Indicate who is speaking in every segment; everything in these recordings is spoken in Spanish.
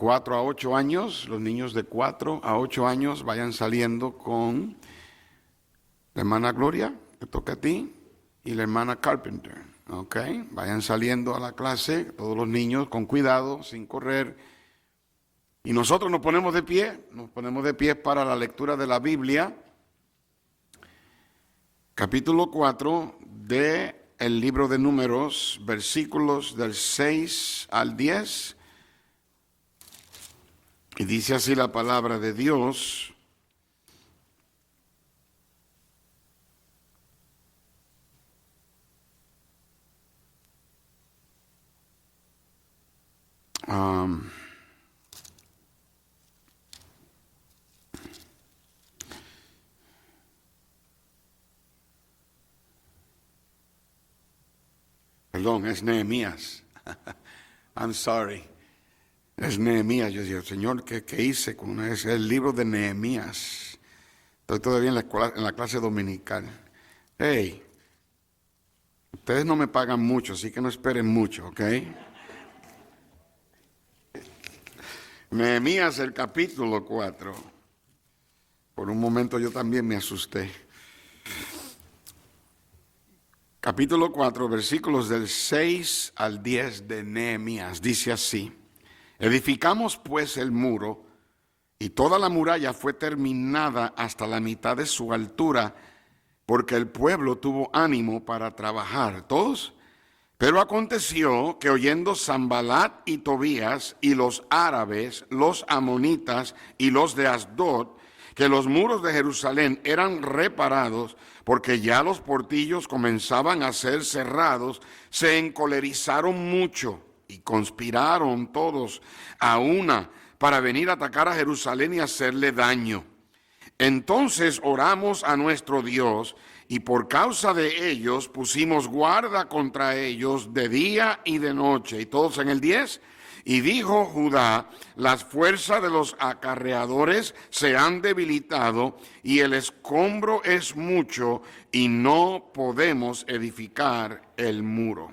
Speaker 1: 4 a 8 años, los niños de 4 a 8 años vayan saliendo con la hermana Gloria, que toca a ti, y la hermana Carpenter, ¿ok? Vayan saliendo a la clase, todos los niños con cuidado, sin correr. Y nosotros nos ponemos de pie para la lectura de la Biblia, capítulo 4 de el libro de Números, versículos del 6 al 10. Y dice así la palabra de Dios. Perdón, es Nehemías. I'm sorry. Es Nehemías. Yo decía, Señor, ¿qué hice con es el libro de Nehemías? Estoy todavía en la clase dominical. Hey, ustedes no me pagan mucho, así que no esperen mucho, ¿ok? Nehemías, el capítulo 4. Por un momento yo también me asusté. Capítulo 4, versículos del 6 al 10 de Nehemías. Dice así: edificamos pues el muro, y toda la muralla fue terminada hasta la mitad de su altura, porque el pueblo tuvo ánimo para trabajar. ¿Todos? Pero aconteció que oyendo Sanbalat y Tobías y los árabes, los amonitas y los de Asdod, que los muros de Jerusalén eran reparados, porque ya los portillos comenzaban a ser cerrados, se encolerizaron mucho y conspiraron todos a una para venir a atacar a Jerusalén y hacerle daño. Entonces oramos a nuestro Dios, y por causa de ellos pusimos guarda contra ellos de día y de noche. Y todos en el 10. Y dijo Judá: las fuerzas de los acarreadores se han debilitado, y el escombro es mucho, y no podemos edificar el muro.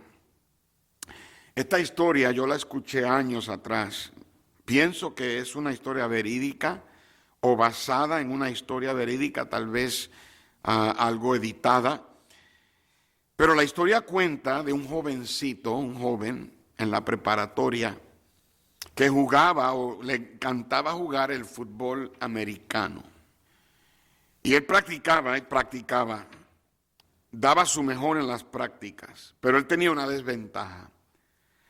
Speaker 1: Esta historia yo la escuché años atrás. Pienso que es una historia verídica, o basada en una historia verídica, tal vez algo editada. Pero la historia cuenta de un jovencito, un joven en la preparatoria, que jugaba o le encantaba jugar el fútbol americano. Y él practicaba, daba su mejor en las prácticas, pero él tenía una desventaja.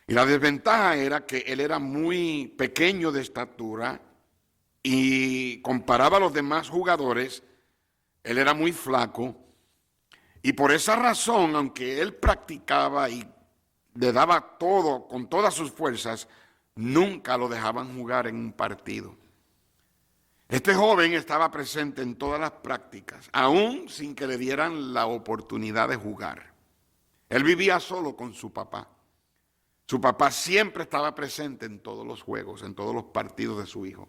Speaker 1: Y la desventaja era que él era muy pequeño de estatura, y comparaba a los demás jugadores, él era muy flaco, y por esa razón, aunque él practicaba y le daba todo, con todas sus fuerzas, nunca lo dejaban jugar en un partido. Este joven estaba presente en todas las prácticas, aún sin que le dieran la oportunidad de jugar. Él vivía solo con su papá. Su papá siempre estaba presente en todos los juegos, en todos los partidos de su hijo.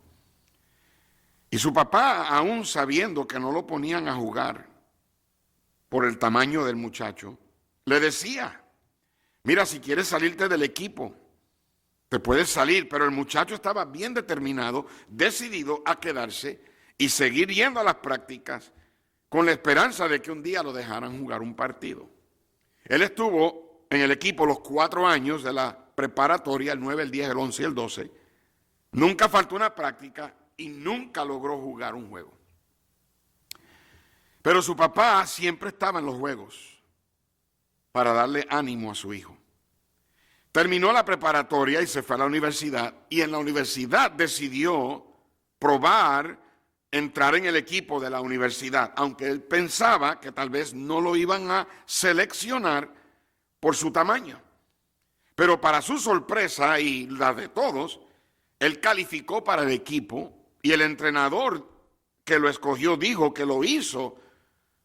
Speaker 1: Y su papá, aún sabiendo que no lo ponían a jugar por el tamaño del muchacho, le decía: mira, si quieres salirte del equipo, te puedes salir. Pero el muchacho estaba bien determinado, decidido a quedarse y seguir yendo a las prácticas con la esperanza de que un día lo dejaran jugar un partido. Él estuvo en el equipo los 4 años de la preparatoria, el 9, el 10, el 11 y el 12. Nunca faltó una práctica y nunca logró jugar un juego. Pero su papá siempre estaba en los juegos para darle ánimo a su hijo. Terminó la preparatoria y se fue a la universidad, y en la universidad decidió probar entrar en el equipo de la universidad, aunque él pensaba que tal vez no lo iban a seleccionar por su tamaño. Pero para su sorpresa y la de todos, él calificó para el equipo, y el entrenador que lo escogió dijo que lo hizo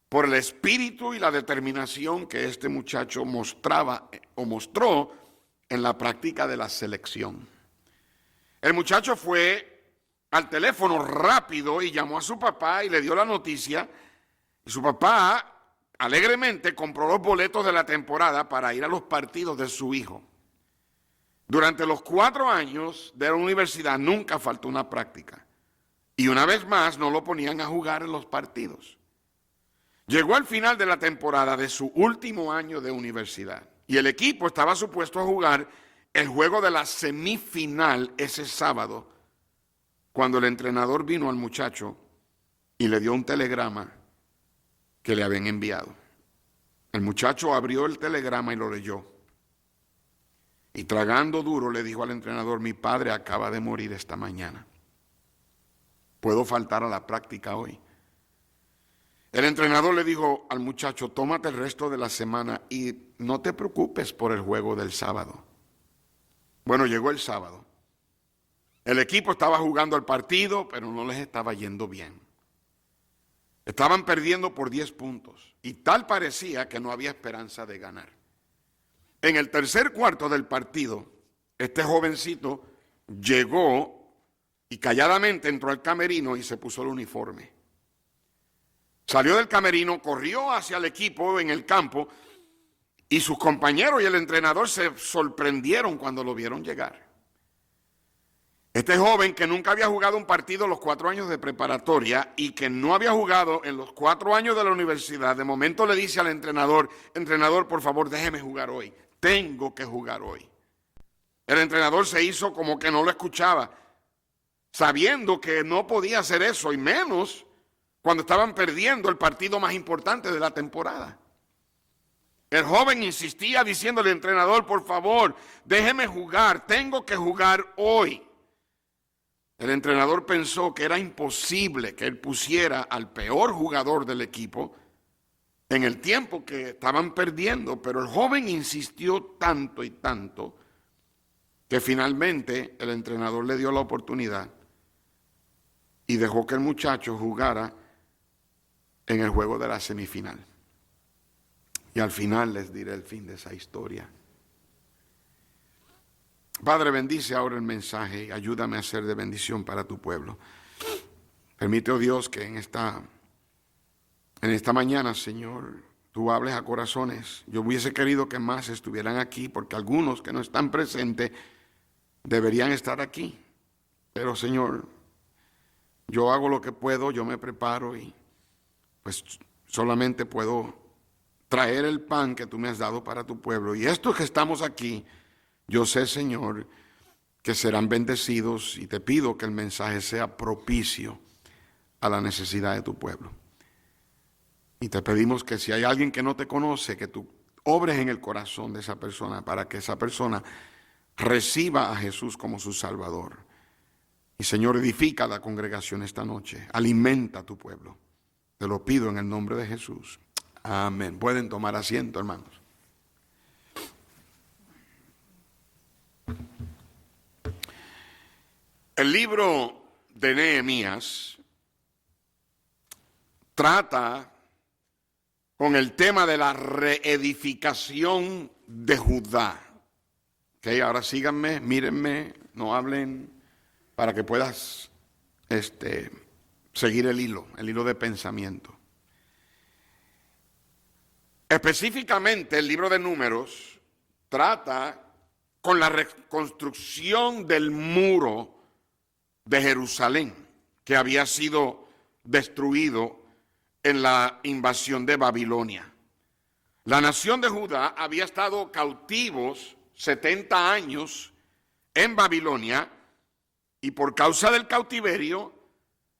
Speaker 1: por el espíritu y la determinación que este muchacho mostraba o mostró en la práctica de la selección. El muchacho fue al teléfono rápido y llamó a su papá y le dio la noticia. Y su papá alegremente compró los boletos de la temporada para ir a los partidos de su hijo. Durante los 4 años de la universidad nunca faltó una práctica. Y una vez más no lo ponían a jugar en los partidos. Llegó al final de la temporada de su último año de universidad. Y el equipo estaba supuesto a jugar el juego de la semifinal ese sábado, cuando el entrenador vino al muchacho y le dio un telegrama que le habían enviado. El muchacho abrió el telegrama y lo leyó. Y tragando duro le dijo al entrenador: mi padre acaba de morir esta mañana. ¿Puedo faltar a la práctica hoy? El entrenador le dijo al muchacho: tómate el resto de la semana y no te preocupes por el juego del sábado. Bueno, llegó el sábado. El equipo estaba jugando el partido, pero no les estaba yendo bien. Estaban perdiendo por 10 puntos y tal parecía que no había esperanza de ganar. En el tercer cuarto del partido, este jovencito llegó y calladamente entró al camerino y se puso el uniforme. Salió del camerino, corrió hacia el equipo en el campo y sus compañeros y el entrenador se sorprendieron cuando lo vieron llegar. Este joven que nunca había jugado un partido los 4 años de preparatoria y que no había jugado en los 4 años de la universidad, de momento le dice al entrenador: entrenador, por favor, déjeme jugar hoy. Tengo que jugar hoy. El entrenador se hizo como que no lo escuchaba, sabiendo que no podía hacer eso, y menos cuando estaban perdiendo el partido más importante de la temporada. El joven insistía diciéndole al entrenador: por favor, déjeme jugar, tengo que jugar hoy. El entrenador pensó que era imposible que él pusiera al peor jugador del equipo en el tiempo que estaban perdiendo, pero el joven insistió tanto y tanto que finalmente el entrenador le dio la oportunidad y dejó que el muchacho jugara en el juego de la semifinal. Y al final les diré el fin de esa historia. Padre, bendice ahora el mensaje y ayúdame a ser de bendición para tu pueblo. Permite, oh Dios, que en esta mañana, Señor, tú hables a corazones. Yo hubiese querido que más estuvieran aquí, porque algunos que no están presentes deberían estar aquí. Pero, Señor, yo hago lo que puedo, yo me preparo y pues solamente puedo traer el pan que tú me has dado para tu pueblo. Y estos que estamos aquí, yo sé, Señor, que serán bendecidos, y te pido que el mensaje sea propicio a la necesidad de tu pueblo. Y te pedimos que si hay alguien que no te conoce, que tú obres en el corazón de esa persona para que esa persona reciba a Jesús como su Salvador. Y, Señor, edifica la congregación esta noche, alimenta a tu pueblo. Te lo pido en el nombre de Jesús. Amén. Pueden tomar asiento, hermanos. El libro de Nehemías trata con el tema de la reedificación de Judá. Okay, ahora síganme, mírenme, no hablen, para que puedas seguir el hilo de pensamiento. Específicamente el libro de Números trata con la reconstrucción del muro de Jerusalén, que había sido destruido en la invasión de Babilonia. La nación de Judá había estado cautivos 70 años en Babilonia, y por causa del cautiverio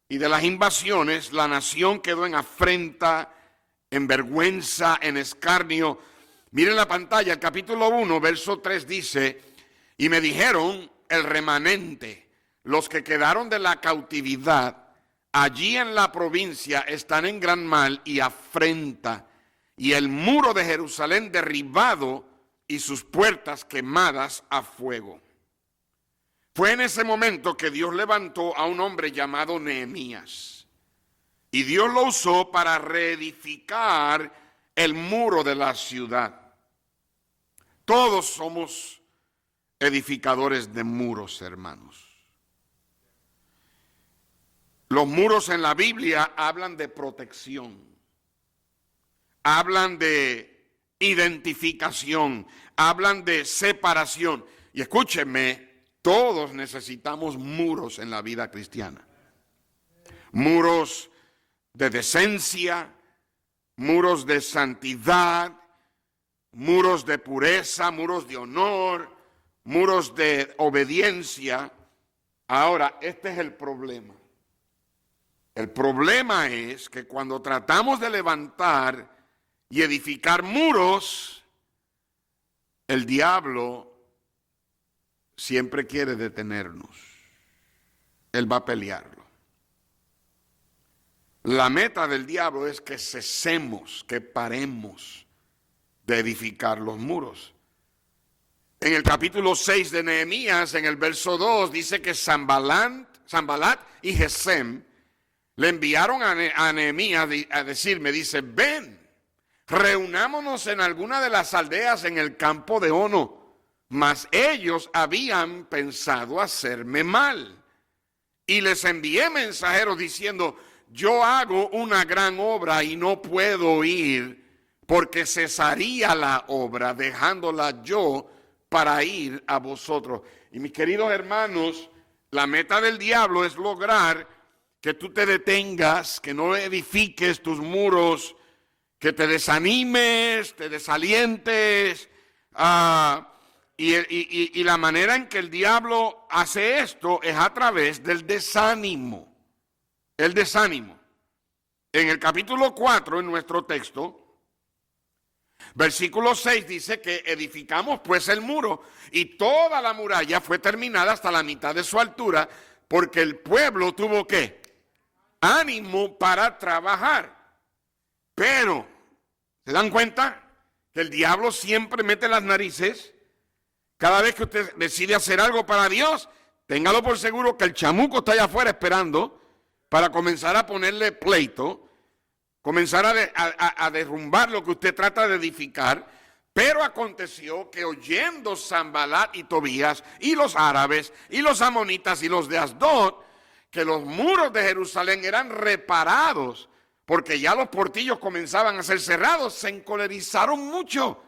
Speaker 1: y de las invasiones, la nación quedó en afrenta, en vergüenza, en escarnio. Miren la pantalla, el capítulo 1, verso 3 dice: y me dijeron el remanente, los que quedaron de la cautividad allí en la provincia, están en gran mal y afrenta, y el muro de Jerusalén derribado y sus puertas quemadas a fuego. Fue en ese momento que Dios levantó a un hombre llamado Nehemías, y Dios lo usó para reedificar el muro de la ciudad. Todos somos edificadores de muros, hermanos. Los muros en la Biblia hablan de protección, hablan de identificación, hablan de separación. Y escúchenme, todos necesitamos muros en la vida cristiana. Muros de decencia, muros de santidad, muros de pureza, muros de honor, muros de obediencia. Ahora, este es el problema. El problema es que cuando tratamos de levantar y edificar muros, el diablo siempre quiere detenernos. Él va a pelearlo. La meta del diablo es que cesemos, que paremos de edificar los muros. En el capítulo 6 de Nehemías, en el verso 2, dice que Sanbalat y Gesem le enviaron a Nehemías a decirme, dice, ven, reunámonos en alguna de las aldeas en el campo de Ono. Mas ellos habían pensado hacerme mal. Y les envié mensajeros diciendo, yo hago una gran obra y no puedo ir, porque cesaría la obra, dejándola yo para ir a vosotros. Y mis queridos hermanos, la meta del diablo es lograr que tú te detengas, que no edifiques tus muros, que te desanimes, te desalientes. Y la manera en que el diablo hace esto es a través del desánimo. El desánimo. En el capítulo 4, en nuestro texto, versículo 6 dice que edificamos pues el muro y toda la muralla fue terminada hasta la mitad de su altura, porque el pueblo tuvo ¿qué? Ánimo para trabajar. Pero, ¿se dan cuenta? Que el diablo siempre mete las narices. Cada vez que usted decide hacer algo para Dios, téngalo por seguro que el chamuco está allá afuera esperando para comenzar a ponerle pleito, comenzar a derrumbar lo que usted trata de edificar. Pero aconteció que oyendo Sanbalat y Tobías y los árabes y los amonitas y los de Asdod, que los muros de Jerusalén eran reparados, porque ya los portillos comenzaban a ser cerrados, se encolerizaron mucho.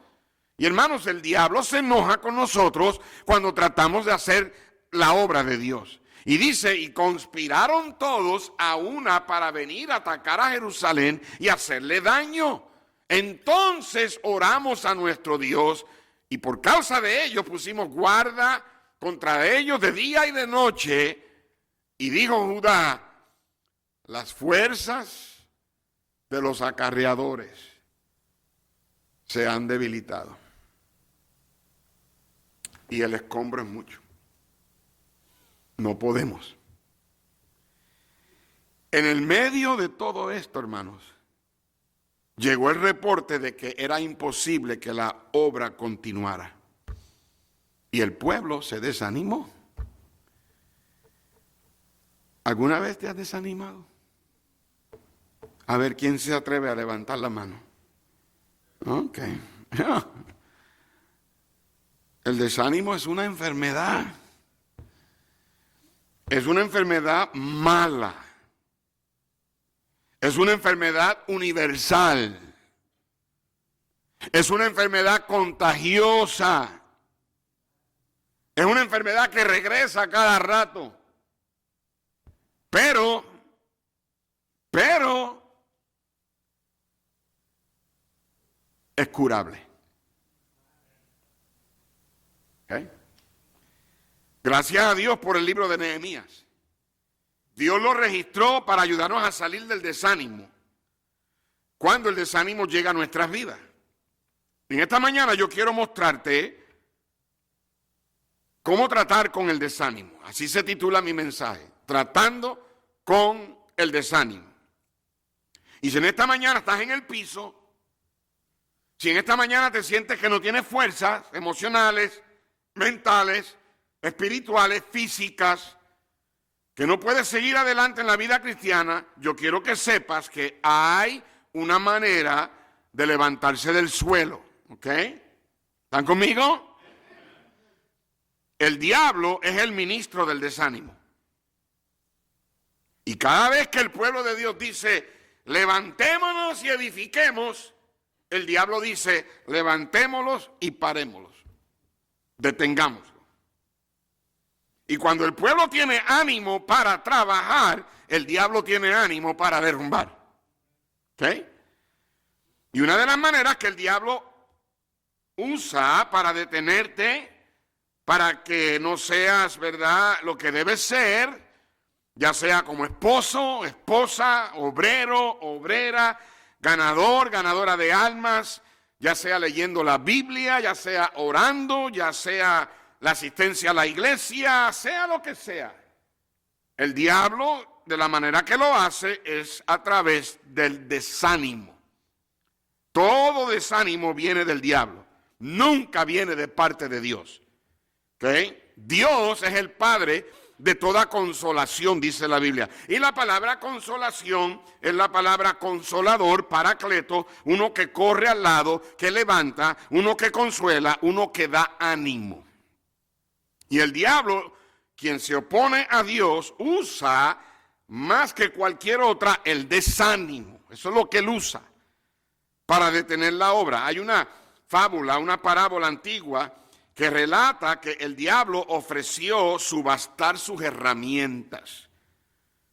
Speaker 1: Y hermanos, el diablo se enoja con nosotros cuando tratamos de hacer la obra de Dios. Y dice, y conspiraron todos a una para venir a atacar a Jerusalén y hacerle daño. Entonces oramos a nuestro Dios y por causa de ellos pusimos guarda contra ellos de día y de noche. Y dijo Judá, las fuerzas de los acarreadores se han debilitado. Y el escombro es mucho. No podemos. En el medio de todo esto, hermanos, llegó el reporte de que era imposible que la obra continuara. Y el pueblo se desanimó. ¿Alguna vez te has desanimado? A ver, ¿quién se atreve a levantar la mano? Ok. El desánimo es una enfermedad. Es una enfermedad mala. Es una enfermedad universal. Es una enfermedad contagiosa. Es una enfermedad que regresa cada rato. Pero es curable. ¿Okay? Gracias a Dios por el libro de Nehemías. Dios lo registró para ayudarnos a salir del desánimo cuando el desánimo llega a nuestras vidas. En esta mañana yo quiero mostrarte cómo tratar con el desánimo. Así se titula mi mensaje, tratando con el desánimo. Y si en esta mañana estás en el piso, si en esta mañana te sientes que no tienes fuerzas emocionales, mentales, espirituales, físicas, que no puedes seguir adelante en la vida cristiana, yo quiero que sepas que hay una manera de levantarse del suelo, ¿ok? ¿Están conmigo? El diablo es el ministro del desánimo. Y cada vez que el pueblo de Dios dice, levantémonos y edifiquemos, el diablo dice, levantémoslos y parémoslos, detengámoslos. Y cuando el pueblo tiene ánimo para trabajar, el diablo tiene ánimo para derrumbar. ¿Ok? Y una de las maneras que el diablo usa para detenerte, para que no seas, ¿verdad?, lo que debes ser, ya sea como esposo, esposa, obrero, obrera, ganador, ganadora de almas, ya sea leyendo la Biblia, ya sea orando, ya sea la asistencia a la iglesia, sea lo que sea. El diablo, de la manera que lo hace, es a través del desánimo. Todo desánimo viene del diablo, nunca viene de parte de Dios. ¿Okay? Dios es el Padre de toda consolación, dice la Biblia. Y la palabra consolación es la palabra consolador, paracleto, uno que corre al lado, que levanta, uno que consuela, uno que da ánimo. Y el diablo, quien se opone a Dios, usa más que cualquier otra el desánimo. Eso es lo que él usa para detener la obra. Hay una fábula, una parábola antigua que relata que el diablo ofreció subastar sus herramientas.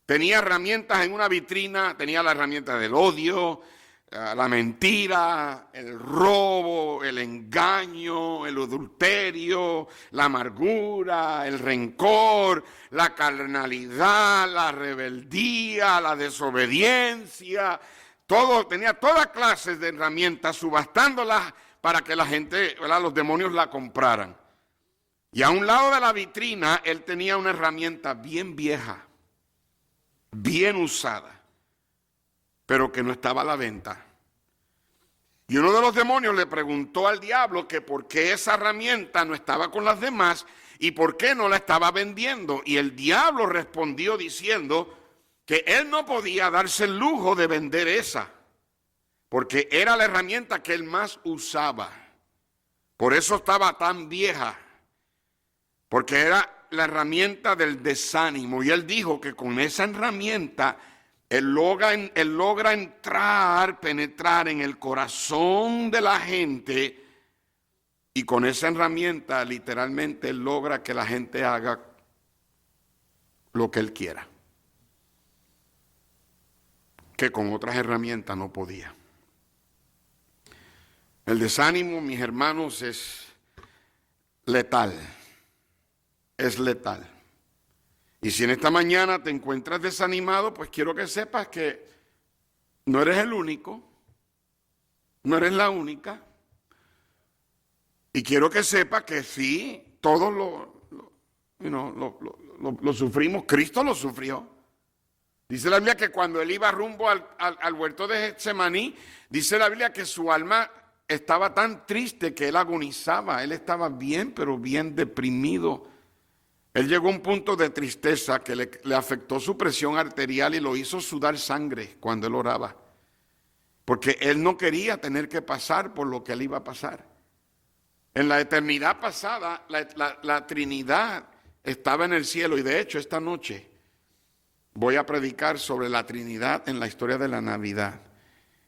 Speaker 1: Tenía herramientas en una vitrina, tenía la herramienta del odio, la mentira, el robo, el engaño, el adulterio, la amargura, el rencor, la carnalidad, la rebeldía, la desobediencia. Tenía todas clases de herramientas, subastándolas para que la gente, ¿verdad?, los demonios la compraran. Y a un lado de la vitrina, él tenía una herramienta bien vieja, bien usada, pero que no estaba a la venta. Y uno de los demonios le preguntó al diablo que por qué esa herramienta no estaba con las demás y por qué no la estaba vendiendo. Y el diablo respondió diciendo que él no podía darse el lujo de vender esa, porque era la herramienta que él más usaba. Por eso estaba tan vieja, porque era la herramienta del desánimo. Y él dijo que con esa herramienta él logra penetrar en el corazón de la gente, y con esa herramienta literalmente él logra que la gente haga lo que él quiera, que con otras herramientas no podía. El desánimo, mis hermanos, es letal. Es letal. Y si en esta mañana te encuentras desanimado, pues quiero que sepas que no eres el único, no eres la única. Y quiero que sepas que sí, todos lo sufrimos. Cristo lo sufrió. Dice la Biblia que cuando él iba rumbo al huerto de Getsemaní, dice la Biblia que su alma estaba tan triste que él agonizaba. Él estaba bien, pero bien deprimido. Él llegó a un punto de tristeza que le afectó su presión arterial y lo hizo sudar sangre cuando él oraba. Porque él no quería tener que pasar por lo que él iba a pasar. En la eternidad pasada, la Trinidad estaba en el cielo, y de hecho esta noche voy a predicar sobre la Trinidad en la historia de la Navidad.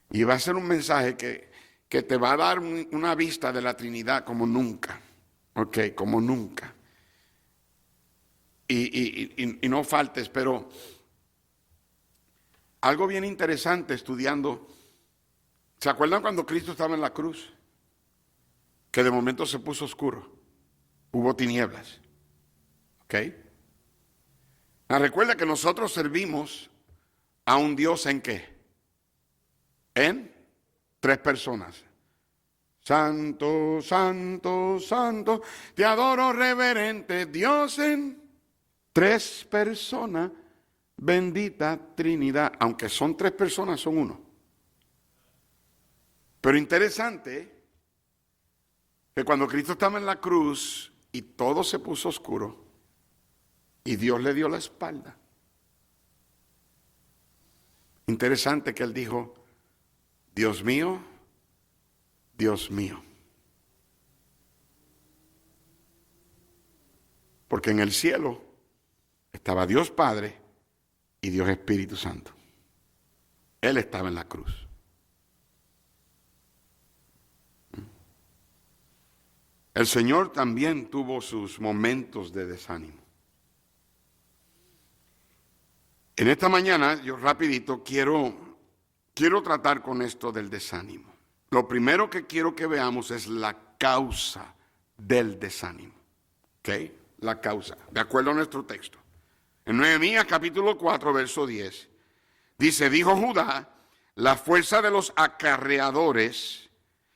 Speaker 1: Y va a ser un mensaje que te va a dar una vista de la Trinidad como nunca. Ok, como nunca. Y no faltes, pero algo bien interesante estudiando. ¿Se acuerdan cuando Cristo estaba en la cruz? Que de momento se puso oscuro. Hubo tinieblas. ¿Ok? Recuerda que nosotros servimos a un Dios ¿en qué? En 3 personas. Santo, santo, santo, te adoro reverente Dios en 3 personas, bendita Trinidad. Aunque son 3 personas, son uno. Pero interesante que cuando Cristo estaba en la cruz y todo se puso oscuro y Dios le dio la espalda, interesante que él dijo, Dios mío, Dios mío. Porque en el cielo estaba Dios Padre y Dios Espíritu Santo. Él estaba en la cruz. El Señor también tuvo sus momentos de desánimo. En esta mañana, yo rapidito quiero tratar con esto del desánimo. Lo primero que quiero que veamos es la causa del desánimo. ¿Ok? La causa, de acuerdo a nuestro texto. En Nehemías capítulo 4, verso 10, dice, dijo Judá, la fuerza de los acarreadores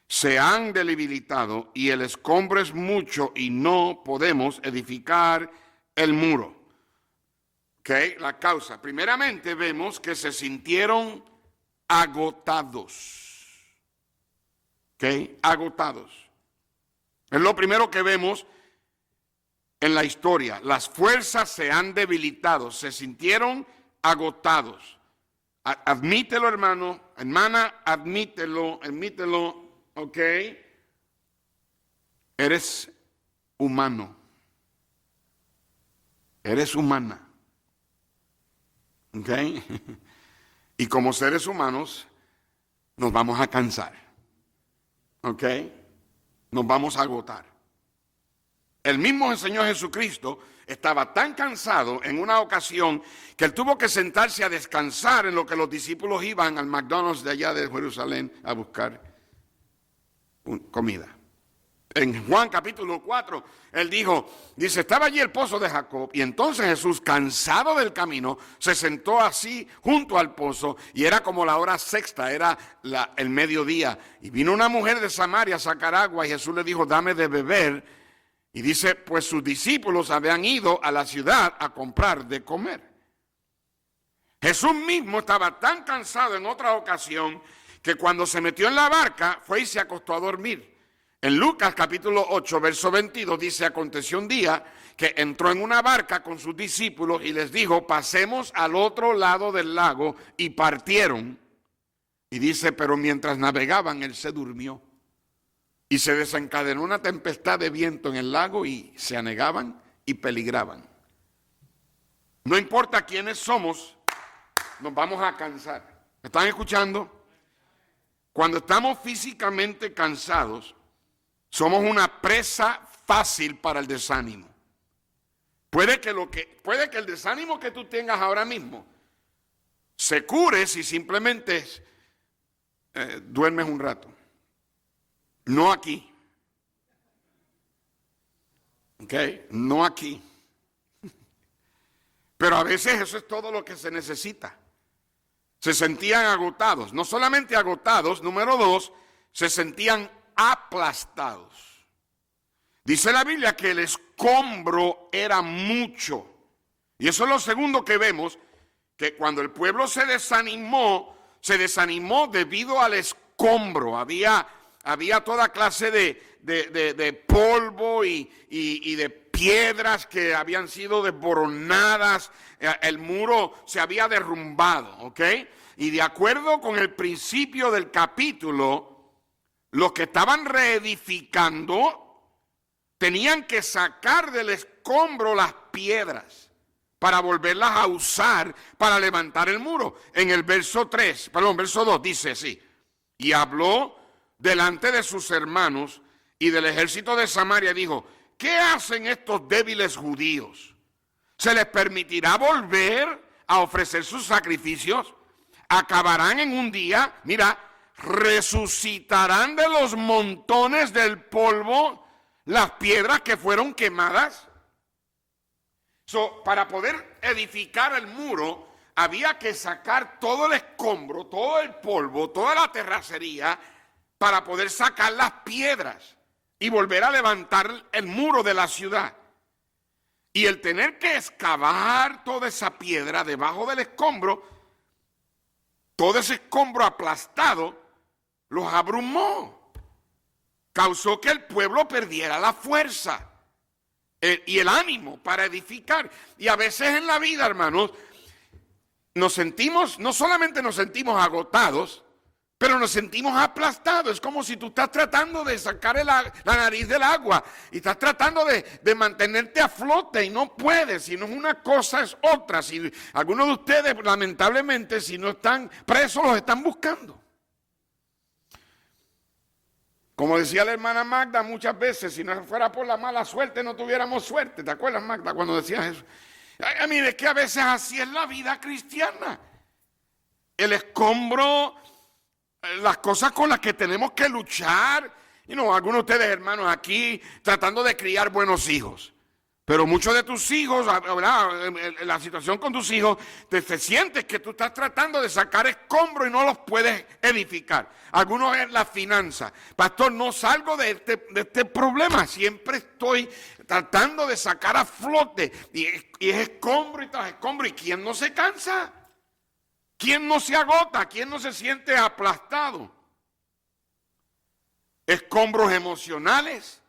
Speaker 1: se han debilitado y el escombro es mucho y no podemos edificar el muro. ¿Ok? La causa. Primeramente vemos que se sintieron agotados. ¿Ok? Agotados. Es lo primero que vemos en la historia. Las fuerzas se han debilitado, se sintieron agotados. Admítelo, hermano, hermana, admítelo, ¿ok? Eres humano. Eres humana. ¿Ok? Y como seres humanos nos vamos a cansar. ¿Ok? Nos vamos a agotar. El mismo Señor Jesucristo estaba tan cansado en una ocasión que él tuvo que sentarse a descansar en lo que los discípulos iban al McDonald's de allá de Jerusalén a buscar comida. En Juan capítulo 4, él dice, estaba allí el pozo de Jacob y entonces Jesús, cansado del camino, se sentó así junto al pozo y era como la hora sexta, era el mediodía. Y vino una mujer de Samaria a sacar agua y Jesús le dijo, dame de beber. Y dice, pues sus discípulos habían ido a la ciudad a comprar de comer. Jesús mismo estaba tan cansado en otra ocasión que cuando se metió en la barca fue y se acostó a dormir. En Lucas capítulo 8, verso 22 dice, aconteció un día que entró en una barca con sus discípulos y les dijo, pasemos al otro lado del lago, y partieron. Y dice, pero mientras navegaban él se durmió. Y se desencadenó una tempestad de viento en el lago y se anegaban y peligraban. No importa quiénes somos, nos vamos a cansar. ¿Me están escuchando? Cuando estamos físicamente cansados, somos una presa fácil para el desánimo. Puede que el desánimo que tú tengas ahora mismo se cure si simplemente duermes un rato. No aquí. ¿Ok? No aquí. Pero a veces eso es todo lo que se necesita. Se sentían agotados. No solamente agotados, número 2, se sentían aplastados. Dice la Biblia que el escombro era mucho. Y eso es lo segundo que vemos, que cuando el pueblo se desanimó debido al escombro. Había toda clase de polvo y de piedras que habían sido desboronadas. El muro se había derrumbado, ¿ok? Y de acuerdo con el principio del capítulo, los que estaban reedificando tenían que sacar del escombro las piedras para volverlas a usar para levantar el muro. En el verso 2 dice así, y habló delante de sus hermanos y del ejército de Samaria, dijo, ¿qué hacen estos débiles judíos? ¿Se les permitirá volver a ofrecer sus sacrificios? ¿Acabarán en un día? Mira, ¿resucitarán de los montones del polvo las piedras que fueron quemadas? Para poder edificar el muro, había que sacar todo el escombro, todo el polvo, toda la terracería, para poder sacar las piedras y volver a levantar el muro de la ciudad. Y el tener que excavar toda esa piedra debajo del escombro, todo ese escombro aplastado, los abrumó. Causó que el pueblo perdiera la fuerza y el ánimo para edificar. Y a veces en la vida, hermanos, no solamente nos sentimos agotados, pero nos sentimos aplastados. Es como si tú estás tratando de sacar la nariz del agua y estás tratando de mantenerte a flote y no puedes. Si no es una cosa, es otra. Si algunos de ustedes, lamentablemente, si no están presos, los están buscando. Como decía la hermana Magda muchas veces, si no fuera por la mala suerte, no tuviéramos suerte. ¿Te acuerdas, Magda, cuando decías eso? Mire, es que a veces así es la vida cristiana. El escombro, las cosas con las que tenemos que luchar. Algunos de ustedes, hermanos, aquí tratando de criar buenos hijos. Pero muchos de tus hijos, ¿verdad? En la situación con tus hijos, te sientes que tú estás tratando de sacar escombros y no los puedes edificar. Algunos es la finanza. Pastor, no salgo de este problema. Siempre estoy tratando de sacar a flote. Y es escombro y tras escombro. ¿Y quién no se cansa? ¿Quién no se agota? ¿Quién no se siente aplastado? Escombros emocionales,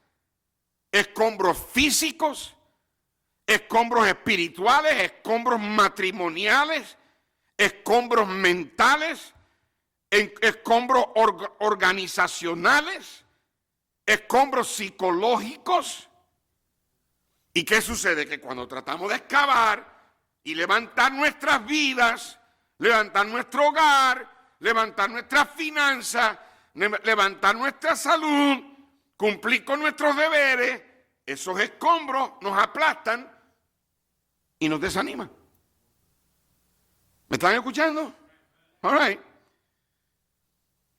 Speaker 1: escombros físicos, escombros espirituales, escombros matrimoniales, escombros mentales, escombros organizacionales, escombros psicológicos. ¿Y qué sucede? Que cuando tratamos de excavar y levantar nuestras vidas, levantar nuestro hogar, levantar nuestras finanzas, levantar nuestra salud, cumplir con nuestros deberes, esos escombros nos aplastan y nos desaniman. ¿Me están escuchando? All right.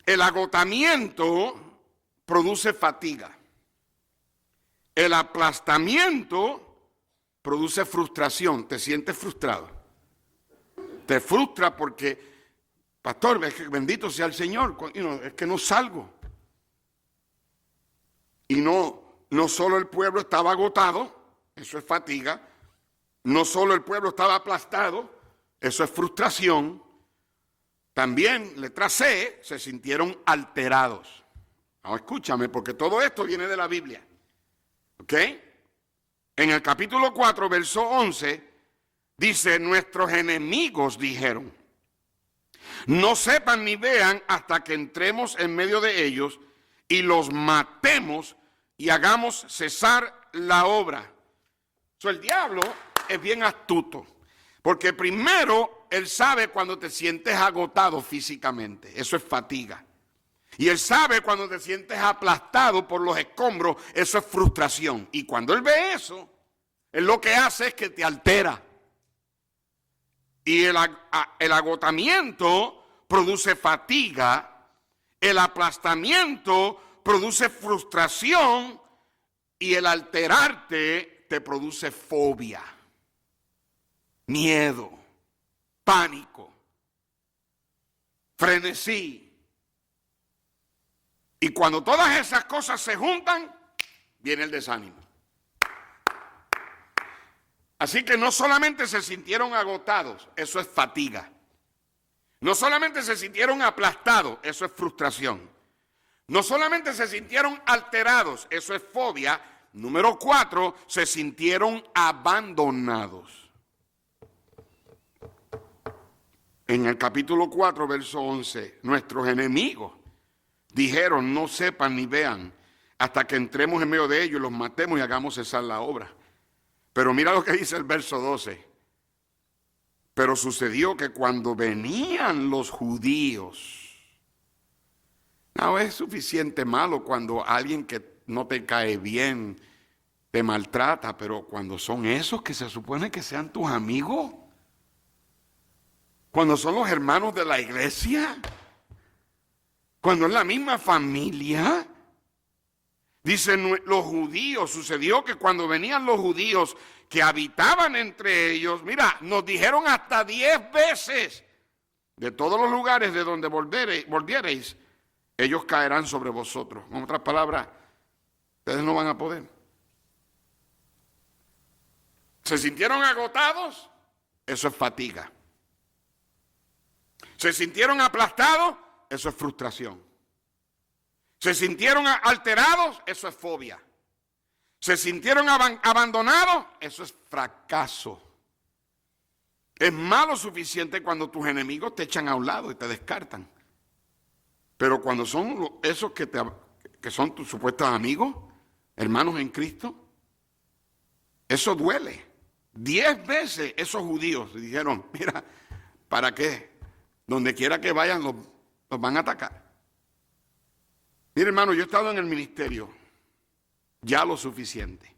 Speaker 1: El agotamiento produce fatiga. El aplastamiento produce frustración. Te sientes frustrado. Te frustra porque, pastor, bendito sea el Señor, es que no salgo. Y no solo el pueblo estaba agotado, eso es fatiga. No solo el pueblo estaba aplastado, eso es frustración. También, letra C, se sintieron alterados. Ahora escúchame, porque todo esto viene de la Biblia. ¿Ok? En el capítulo 4, verso 11, dice, nuestros enemigos dijeron, no sepan ni vean hasta que entremos en medio de ellos y los matemos y hagamos cesar la obra. El diablo es bien astuto, porque primero él sabe cuando te sientes agotado físicamente, eso es fatiga. Y él sabe cuando te sientes aplastado por los escombros, eso es frustración. Y cuando él ve eso, él lo que hace es que te altera. Y el agotamiento produce fatiga, el aplastamiento produce frustración y el alterarte te produce fobia, miedo, pánico, frenesí. Y cuando todas esas cosas se juntan, viene el desánimo. Así que no solamente se sintieron agotados, eso es fatiga. No solamente se sintieron aplastados, eso es frustración. No solamente se sintieron alterados, eso es fobia. Número 4, se sintieron abandonados. En el capítulo 4, verso 11, nuestros enemigos dijeron, no sepan ni vean hasta que entremos en medio de ellos, los matemos y hagamos cesar la obra. Pero mira lo que dice el verso 12. Pero sucedió que cuando venían los judíos, no es suficiente malo cuando alguien que no te cae bien te maltrata, pero cuando son esos que se supone que sean tus amigos, cuando son los hermanos de la iglesia, cuando es la misma familia. Dicen los judíos, sucedió que cuando venían los judíos que habitaban entre ellos, mira, nos dijeron hasta 10 veces, de todos los lugares de donde volviereis, ellos caerán sobre vosotros. En otras palabras, ustedes no van a poder. ¿Se sintieron agotados? Eso es fatiga. ¿Se sintieron aplastados? Eso es frustración. ¿Se sintieron alterados? Eso es fobia. ¿Se sintieron abandonados? Eso es fracaso. Es malo suficiente cuando tus enemigos te echan a un lado y te descartan. Pero cuando son esos que son tus supuestos amigos, hermanos en Cristo, eso duele. 10 veces esos judíos dijeron, mira, ¿para qué? Donde quiera que vayan los van a atacar. Mire, hermano, yo he estado en el ministerio ya lo suficiente.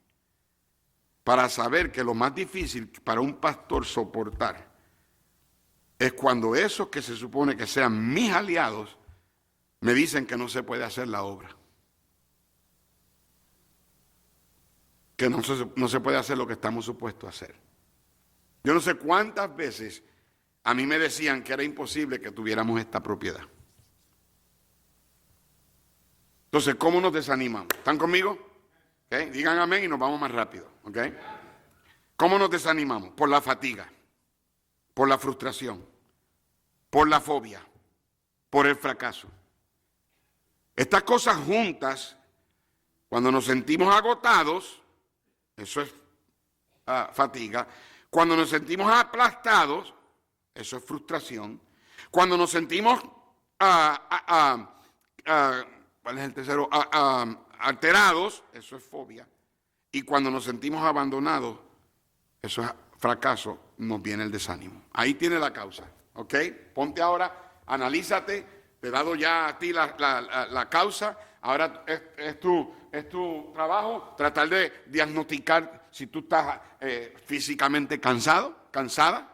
Speaker 1: para saber que lo más difícil para un pastor soportar es cuando esos que se supone que sean mis aliados me dicen que no se puede hacer la obra. Que no se puede hacer lo que estamos supuestos a hacer. Yo no sé cuántas veces a mí me decían que era imposible que tuviéramos esta propiedad. Entonces, ¿cómo nos desanimamos? ¿Están conmigo? ¿Okay? Digan amén y nos vamos más rápido. ¿Okay? ¿Cómo nos desanimamos? Por la fatiga, por la frustración, por la fobia, por el fracaso. Estas cosas juntas, cuando nos sentimos agotados, eso es fatiga. Cuando nos sentimos aplastados, eso es frustración. Cuando nos sentimos, ¿cuál es el tercero? Alterados, eso es fobia. Y cuando nos sentimos abandonados, eso es fracaso, nos viene el desánimo. Ahí tiene la causa, ¿ok? Ponte ahora, analízate, te he dado ya a ti la causa. Ahora es tu trabajo tratar de diagnosticar si tú estás físicamente cansado, cansada.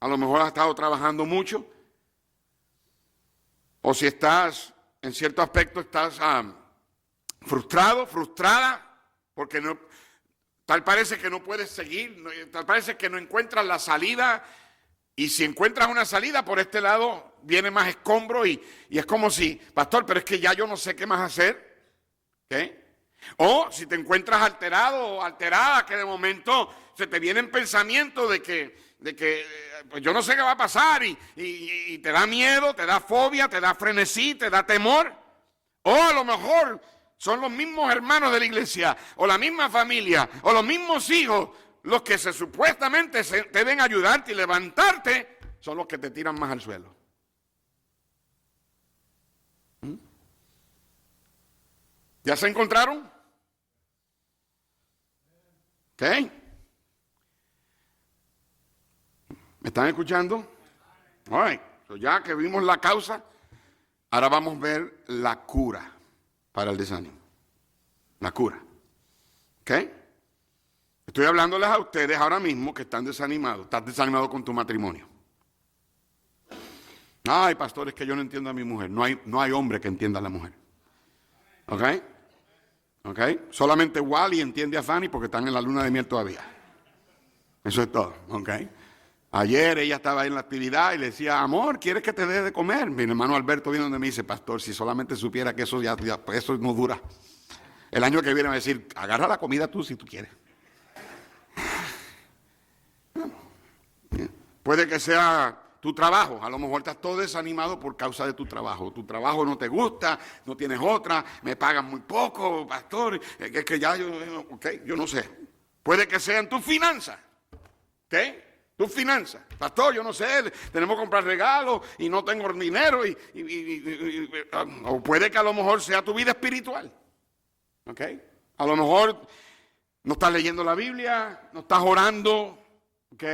Speaker 1: A lo mejor has estado trabajando mucho. O si estás, en cierto aspecto, estás frustrado, frustrada, porque tal parece que no puedes seguir, tal parece que no encuentras la salida. Y si encuentras una salida por este lado, viene más escombro y es como si, pastor, pero es que ya yo no sé qué más hacer. ¿Okay? O si te encuentras alterado o alterada, que de momento se te vienen pensamientos de que pues yo no sé qué va a pasar y te da miedo, te da fobia, te da frenesí, te da temor. O a lo mejor son los mismos hermanos de la iglesia o la misma familia o los mismos hijos los que supuestamente deben ayudarte y levantarte, son los que te tiran más al suelo. ¿Ya se encontraron? ¿Ok? ¿Me están escuchando? All right. So ya que vimos la causa, ahora vamos a ver la cura para el desánimo. La cura. ¿Ok? Estoy hablándoles a ustedes ahora mismo que están desanimados. Estás desanimado con tu matrimonio. Ay, pastor, es que yo no entiendo a mi mujer. No hay hombre que entienda a la mujer. ¿Ok? ¿Ok? Solamente Wally entiende a Fanny porque están en la luna de miel todavía. Eso es todo. ¿Ok? Ayer ella estaba en la actividad y le decía, amor, ¿quieres que te dé de comer? Mi hermano Alberto viene donde me dice, pastor, si solamente supiera que eso ya pues eso no dura. El año que viene va a decir, agarra la comida tú si tú quieres. Puede que sea tu trabajo, a lo mejor estás todo desanimado por causa de tu trabajo no te gusta, no tienes otra, me pagan muy poco, pastor, es que ya yo no sé. Puede que sean tus finanzas, ¿ok? Tus finanzas, pastor, yo no sé, tenemos que comprar regalos y no tengo dinero, o puede que a lo mejor sea tu vida espiritual, ¿ok? A lo mejor no estás leyendo la Biblia, no estás orando, ¿ok?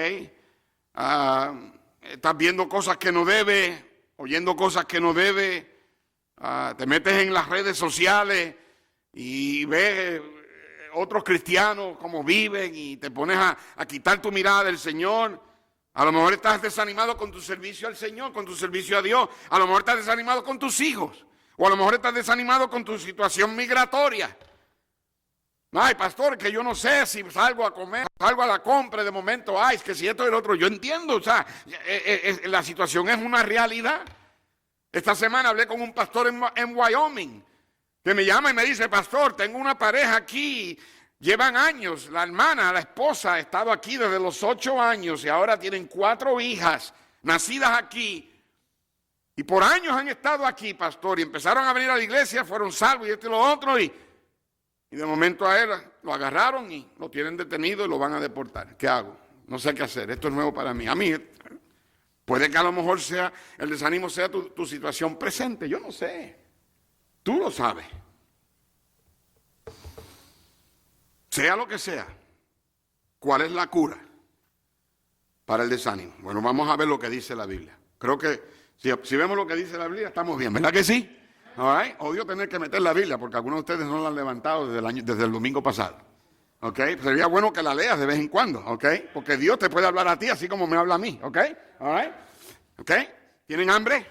Speaker 1: Estás viendo cosas que no debes, oyendo cosas que no debes, te metes en las redes sociales y ves otros cristianos cómo viven y te pones a quitar tu mirada del Señor. A lo mejor estás desanimado con tu servicio al Señor, con tu servicio a Dios. A lo mejor estás desanimado con tus hijos. O a lo mejor estás desanimado con tu situación migratoria. Ay, pastor, que yo no sé si salgo a comer, salgo a la compra de momento, ay, es que si esto y el otro, yo entiendo, o sea, la situación es una realidad. Esta semana hablé con un pastor en Wyoming, que me llama y me dice, pastor, tengo una pareja aquí, llevan años, la hermana, la esposa, ha estado aquí desde los 8 años y ahora tienen 4 hijas nacidas aquí. Y por años han estado aquí, pastor, y empezaron a venir a la iglesia, fueron salvos y esto y lo otro, y de momento a él lo agarraron y lo tienen detenido y lo van a deportar. ¿Qué hago? No sé qué hacer. Esto es nuevo para mí. A mí puede que a lo mejor sea el desánimo sea tu situación presente. Yo no sé. Tú lo sabes. Sea lo que sea. ¿Cuál es la cura para el desánimo? Bueno, vamos a ver lo que dice la Biblia. Creo que si vemos lo que dice la Biblia estamos bien. ¿Verdad que sí? All right. Odio tener que meter la Biblia porque algunos de ustedes no la han levantado desde el domingo pasado. ¿Ok? Sería bueno que la leas de vez en cuando, ¿ok? Porque Dios te puede hablar a ti así como me habla a mí, ¿ok? All right? ¿Ok? ¿Tienen hambre?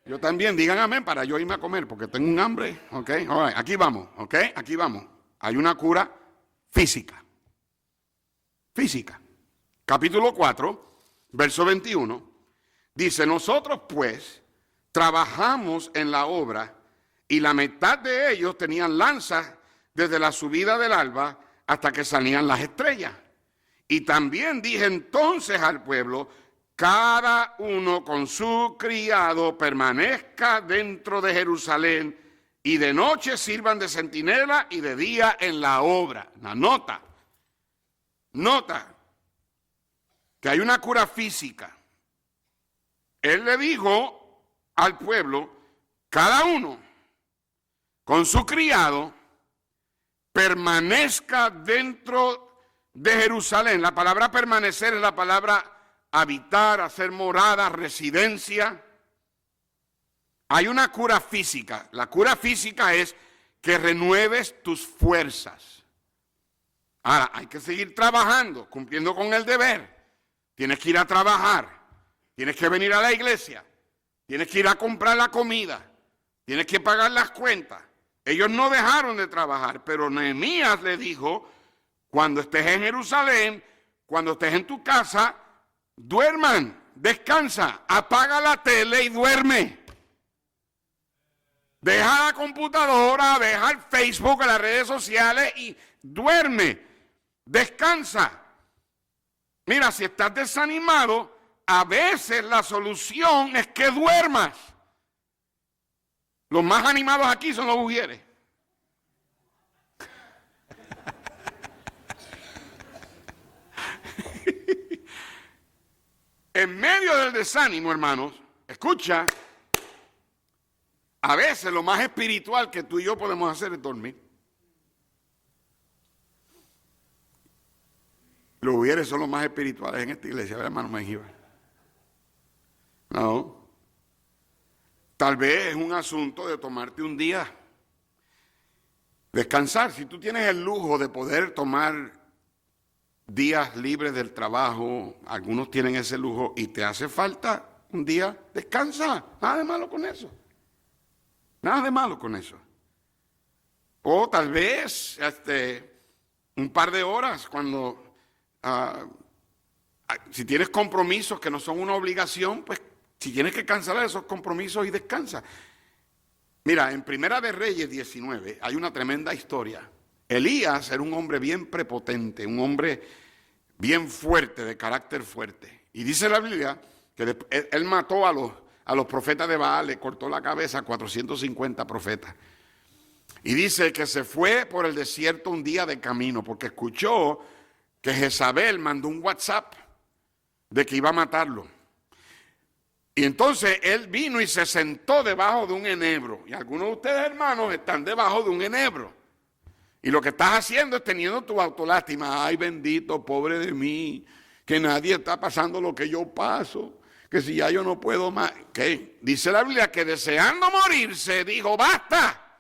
Speaker 1: Yo también, digan amén para yo irme a comer porque tengo un hambre, ¿ok? All right, aquí vamos, ¿ok? Aquí vamos. Hay una cura física. Física. Capítulo 4, verso 21, dice, nosotros pues trabajamos en la obra y la mitad de ellos tenían lanzas desde la subida del alba hasta que salían las estrellas. Y también dije entonces al pueblo, cada uno con su criado permanezca dentro de Jerusalén y de noche sirvan de centinela y de día en la obra. Nota que hay una cura física. Él le dijo al pueblo, cada uno con su criado permanezca dentro de Jerusalén. La palabra permanecer es la palabra habitar, hacer morada, residencia. Hay una cura física. La cura física es que renueves tus fuerzas. Ahora, hay que seguir trabajando, cumpliendo con el deber. Tienes que ir a trabajar, tienes que venir a la iglesia, tienes que ir a comprar la comida, tienes que pagar las cuentas. Ellos no dejaron de trabajar, pero Nehemías le dijo, cuando estés en Jerusalén, cuando estés en tu casa, duerman, descansa, apaga la tele y duerme. Deja la computadora, deja el Facebook, las redes sociales y duerme, descansa. Mira, si estás desanimado, a veces la solución es que duermas. Los más animados aquí son los ujieres. En medio del desánimo, hermanos, escucha, a veces lo más espiritual que tú y yo podemos hacer es dormir. Los ujieres son los más espirituales en esta iglesia, ¿verdad, hermano Mengíbar? No. Tal vez es un asunto de tomarte un día, descansar. Si tú tienes el lujo de poder tomar días libres del trabajo, algunos tienen ese lujo y te hace falta un día, descansa. Nada de malo con eso. Nada de malo con eso. O tal vez un par de horas cuando, si tienes compromisos que no son una obligación, pues si tienes que cancelar esos compromisos y descansa. Mira, en Primera de Reyes 19 hay una tremenda historia. Elías era un hombre bien prepotente, un hombre bien fuerte, de carácter fuerte. Y dice la Biblia que él mató a los profetas de Baal, le cortó la cabeza a 450 profetas. Y dice que se fue por el desierto un día de camino, porque escuchó que Jezabel mandó un WhatsApp de que iba a matarlo. Y entonces él vino y se sentó debajo de un enebro. Y algunos de ustedes, hermanos, están debajo de un enebro. Y lo que estás haciendo es teniendo tu autolástima. Ay, bendito, pobre de mí, que nadie está pasando lo que yo paso, que si ya yo no puedo más. ¿Qué? Dice la Biblia que deseando morirse, dijo, basta,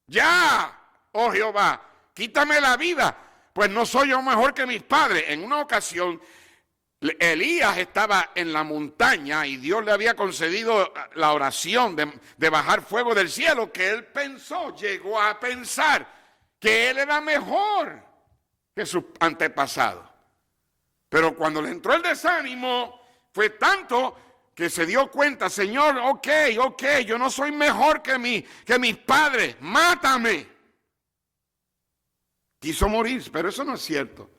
Speaker 1: ya, oh Jehová, quítame la vida, pues no soy yo mejor que mis padres. En una ocasión, Elías estaba en la montaña y Dios le había concedido la oración de bajar fuego del cielo, que él pensó, llegó a pensar que él era mejor que sus antepasados. Pero cuando le entró el desánimo, fue tanto que se dio cuenta, Señor, ok, yo no soy mejor que mis padres, mátame. Quiso morir, pero eso no es cierto.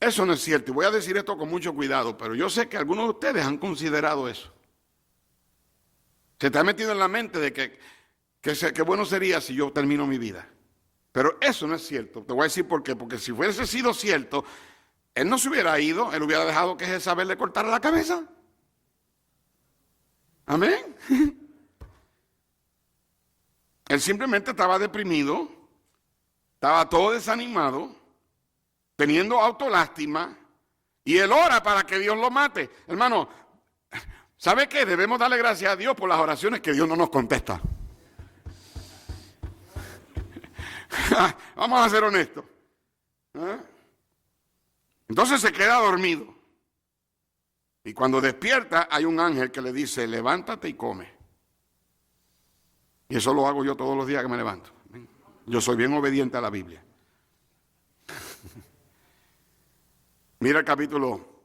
Speaker 1: Eso no es cierto, y voy a decir esto con mucho cuidado, pero yo sé que algunos de ustedes han considerado eso. Se te ha metido en la mente de que bueno sería si yo termino mi vida. Pero eso no es cierto. Te voy a decir por qué. Porque si fuese sido cierto, él no se hubiera ido, él hubiera dejado que Jezabel le cortara la cabeza. Amén. Él simplemente estaba deprimido, estaba todo desanimado, teniendo autolástima, y él ora para que Dios lo mate. Hermano, ¿sabe qué? Debemos darle gracias a Dios por las oraciones que Dios no nos contesta. Vamos a ser honestos. ¿Eh? Entonces se queda dormido. Y cuando despierta hay un ángel que le dice, levántate y come. Y eso lo hago yo todos los días que me levanto. Yo soy bien obediente a la Biblia. Mira el capítulo,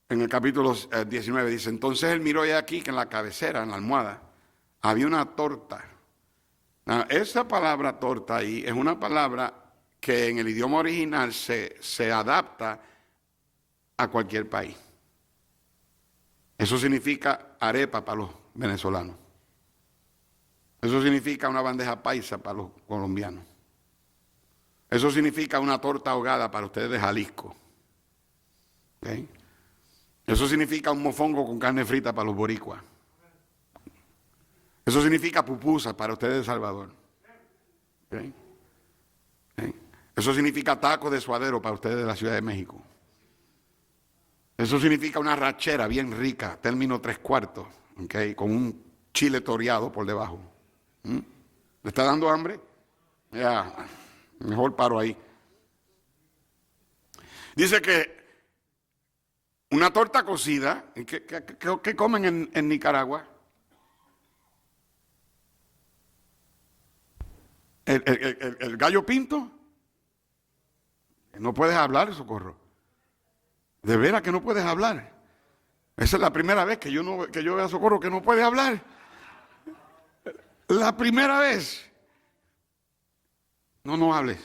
Speaker 1: en el capítulo 19 dice, entonces él miró ya aquí que en la cabecera, en la almohada, había una torta. Esa palabra torta ahí es una palabra que en el idioma original se adapta a cualquier país. Eso significa arepa para los venezolanos. Eso significa una bandeja paisa para los colombianos. Eso significa una torta ahogada para ustedes de Jalisco. ¿Okay? Eso significa un mofongo con carne frita para los boricuas. Eso significa pupusas para ustedes de Salvador. ¿Okay? ¿Okay? Eso significa tacos de suadero para ustedes de la Ciudad de México. Eso significa una rachera bien rica, término 3/4, ¿okay? Con un chile toreado por debajo. ¿Le está dando hambre? Ya, mejor paro ahí. Dice que una torta cocida, ¿qué comen en Nicaragua? El gallo pinto. No puedes hablar, Socorro. De veras que no puedes hablar. Esa es la primera vez que yo veo a Socorro que no puede hablar. La primera vez. No hables.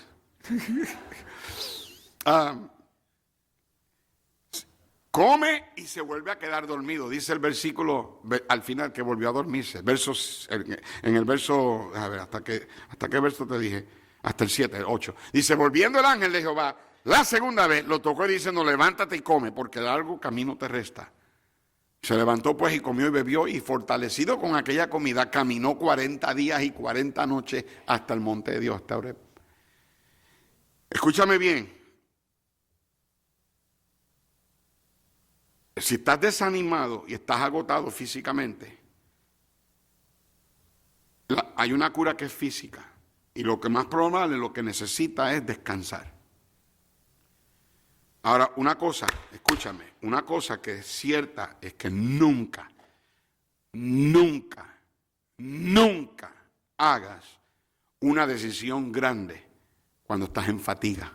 Speaker 1: Come y se vuelve a quedar dormido. Dice el versículo al final que volvió a dormirse. En el verso, a ver, ¿hasta qué verso te dije? Hasta el 7, el 8. Dice, volviendo el ángel de Jehová, la segunda vez lo tocó y dice, no, levántate y come, porque largo camino te resta. Se levantó pues y comió y bebió, y fortalecido con aquella comida, caminó 40 días y 40 noches hasta el monte de Dios, hasta Horeb. Escúchame bien. Si estás desanimado y estás agotado físicamente, hay una cura que es física. Y lo que más probable, lo que necesita es descansar. Ahora, una cosa, escúchame, una cosa que es cierta es que nunca hagas una decisión grande cuando estás en fatiga.